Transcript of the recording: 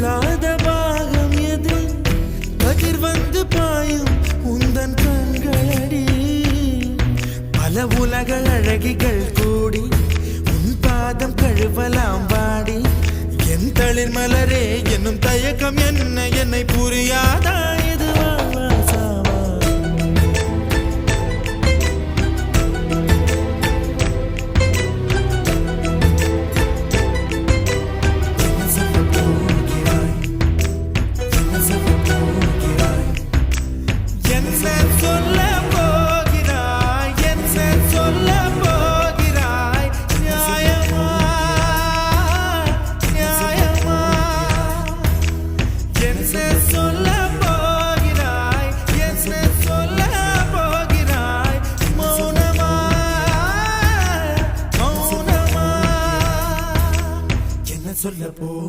துளாத பாகம் எது கதிர் வந்து பாயும் உந்தன் கண்களடி பல உலக அழகிகள் கூடி உன் பாதம் கழுவலாம் வாடி என் தளிர் மலரே என்னும் தயக்கம் என்ன என்னை புரியாதா இதுவா சொல்ல போ